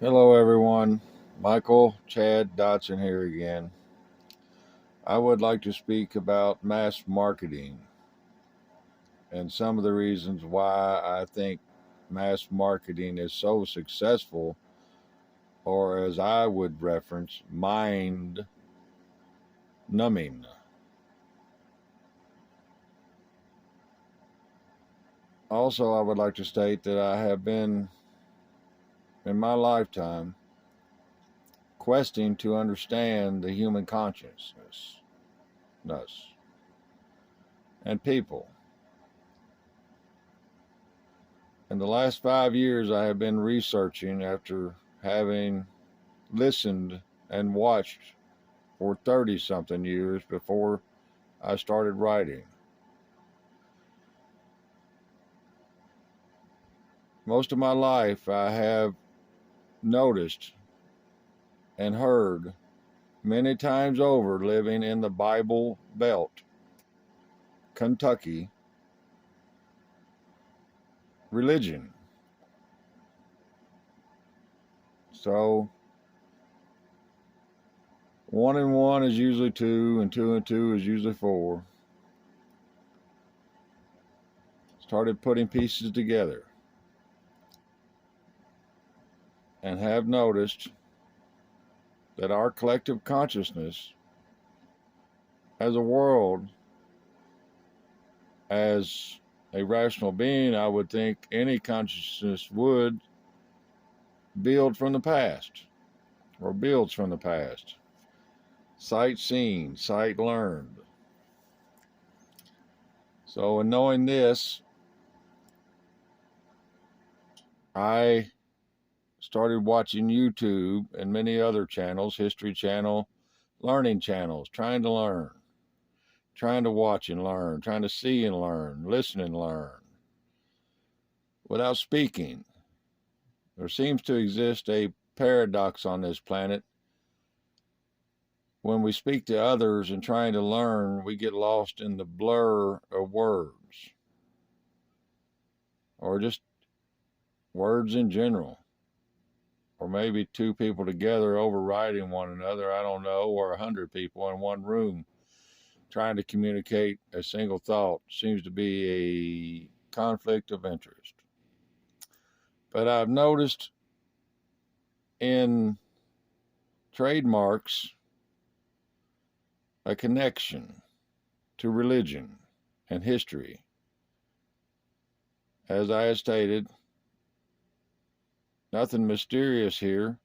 Hello, everyone. Michael Chad Dotson here again. I would like to speak about mass marketing and some of the reasons why I think mass marketing is so successful, or as I would reference, mind numbing. Also, I would like to state that I have been, in my lifetime, questing to understand the human consciousness and people. In the last 5 years, I have been researching after having listened and watched for 30 something years before I started writing. Most of my life, I have noticed and heard many times over living in the Bible Belt, Kentucky, religion. So, one and one is usually two, and two and two is usually four. Started putting pieces together and have noticed that our collective consciousness as a world, as a rational being, I would think any consciousness would build from the past or builds from the past. Sight seen, sight learned. So, in knowing this, I started watching YouTube and many other channels, History Channel, learning channels, trying to learn, trying to watch and learn, trying to see and learn, listen and learn without speaking. There seems to exist a paradox on this planet. When we speak to others and trying to learn, we get lost in the blur of words, or just words in general, or maybe two people together overriding one another, I don't know, or 100 people in one room trying to communicate a single thought. Seems to be a conflict of interest. But I've noticed in trademarks a connection to religion and history. As I had stated, nothing mysterious here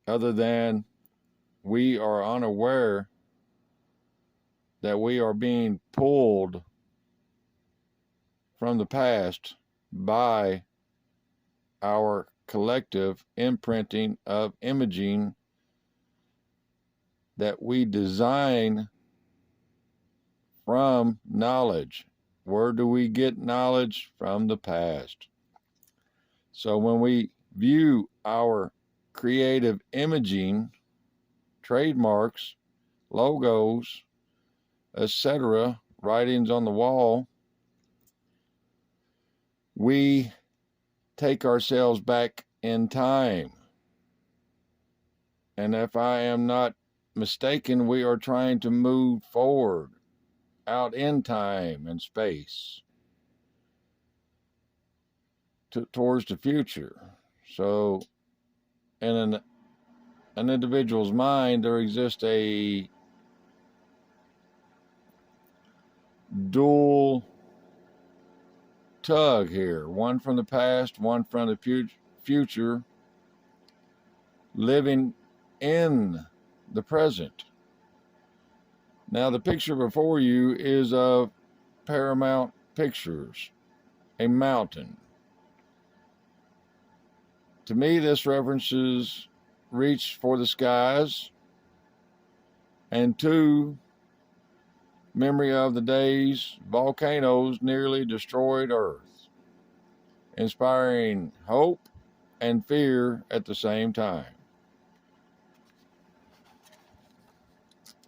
other than we are unaware that we are being pulled from the past by our collective imprinting of imaging that we design from knowledge. Where do we get knowledge? From the past. So when we view our creative imaging, trademarks, logos, etc., writings on the wall, we take ourselves back in time. And if I am not mistaken, we are trying to move forward out in time and space towards the future. So in an individual's mind, there exists a dual tug here, one from the past, one from the future, living in the present. Now, the picture before you is of Paramount Pictures, a mountain. To me, this references Reach for the Skies, and two, memory of the days volcanoes nearly destroyed Earth, inspiring hope and fear at the same time.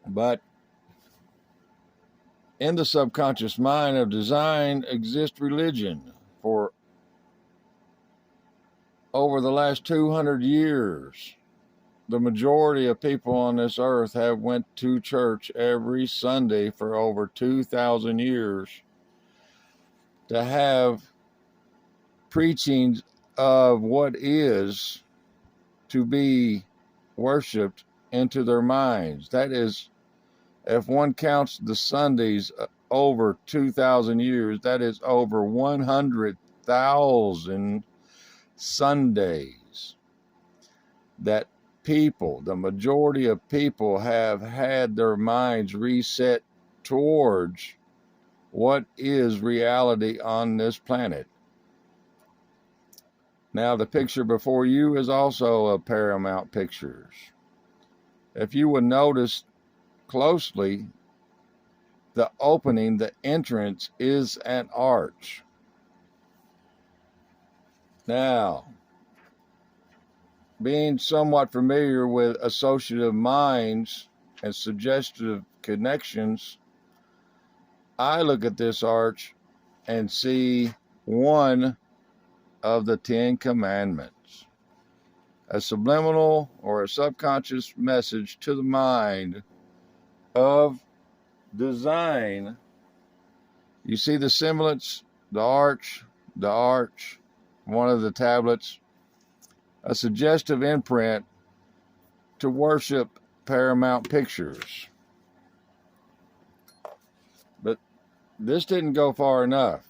But in the subconscious mind of design exists religion for over the last 200 years, the majority of people on this earth have went to church every Sunday for over 2,000 years to have preachings of what is to be worshiped into their minds. That is, if one counts the Sundays over 2,000 years, that is over 100,000 Sundays that people, the majority of people, have had their minds reset towards what is reality on this planet. Now, the picture before you is also of Paramount Pictures. If you would notice closely, the opening, the entrance is an arch. Now, being somewhat familiar with associative minds and suggestive connections, I look at this arch and see one of the 10 Commandments, a subliminal or a subconscious message to the mind of design. You see the semblance, the arch, one of the tablets, a suggestive imprint to worship Paramount Pictures. But this didn't go far enough.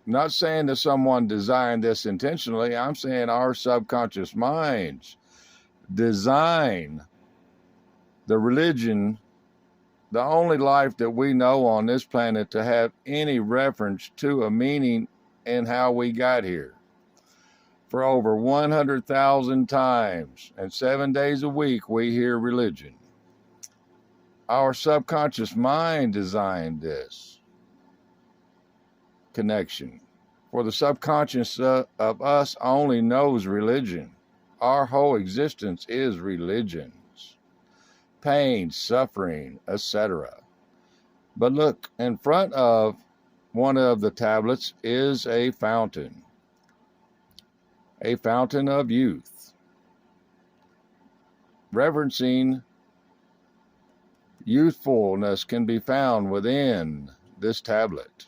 I'm not saying that someone designed this intentionally. I'm saying our subconscious minds design the religion, the only life that we know on this planet to have any reference to a meaning in how we got here. For over 100,000 times and 7 days a week, we hear religion. Our subconscious mind designed this connection. For the subconscious of us only knows religion. Our whole existence is religions, pain, suffering, etc. But look, in front of one of the tablets is a fountain of youth, reverencing youthfulness can be found within this tablet.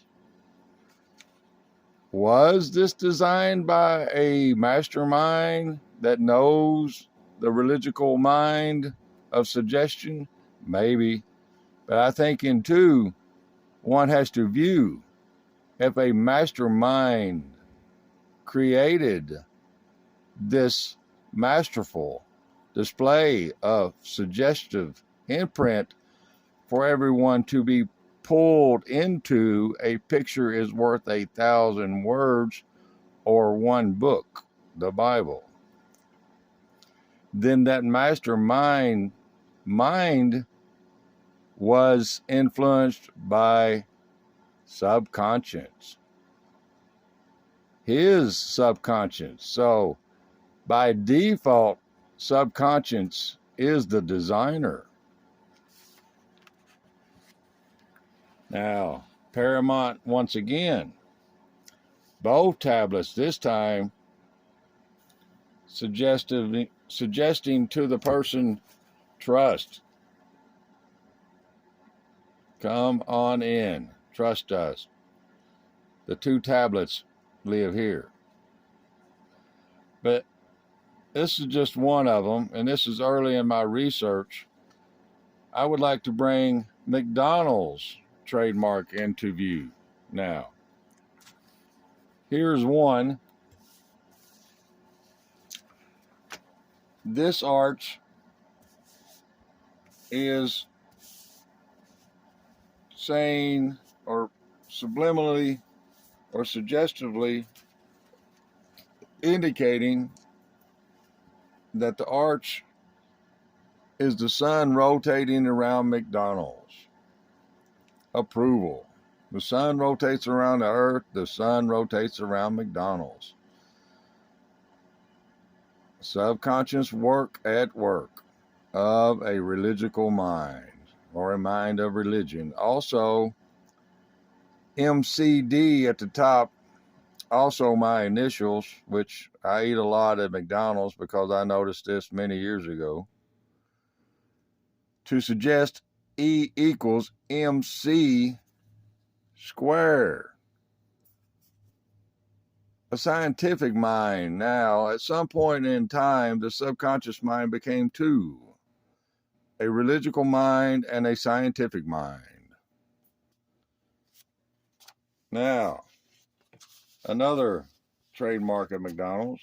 Was this designed by a mastermind that knows the religical mind of suggestion? Maybe. But I think in two, one has to view if a mastermind created this masterful display of suggestive imprint for everyone to be pulled into a picture is worth 1,000 words or one book, the Bible. Then that mastermind mind was influenced by subconscious, his subconscious. So by default, subconscious is the designer. Now, Paramount, once again, both tablets this time suggesting to the person, trust. Come on in, trust us. The two tablets live here. But this is just one of them, and this is early in my research. I would like to bring McDonald's trademark into view now. Here's one. This arch is saying, or subliminally or suggestively indicating that the arch is the sun rotating around McDonald's. Approval. The sun rotates around the earth, the sun rotates around McDonald's. Subconscious work at work of a religical mind, or a mind of religion. Also, MCD at the top also my initials, which I eat a lot at McDonald's because I noticed this many years ago, to suggest E equals MC squared. A scientific mind. Now, at some point in time, the subconscious mind became two: a religical mind and a scientific mind. Now, another trademark of McDonald's.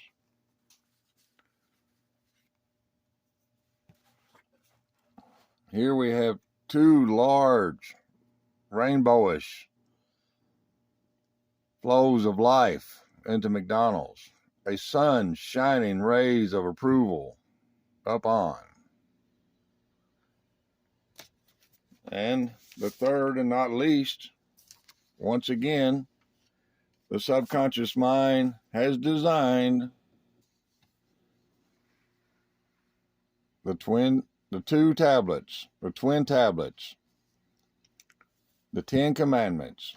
Here we have two large, rainbowish flows of life into McDonald's. A sun shining rays of approval up on. And the third and not least, once again, the subconscious mind has designed the twin tablets, the 10 Commandments.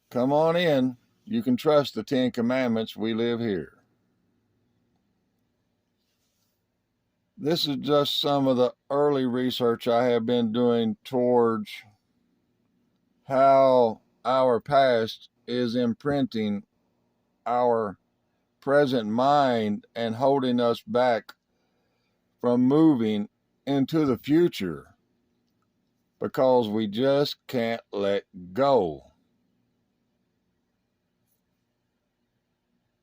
Come on in. You can trust the 10 Commandments. We live here. This is just some of the early research I have been doing towards how our past is imprinting our present mind and holding us back from moving into the future because we just can't let go.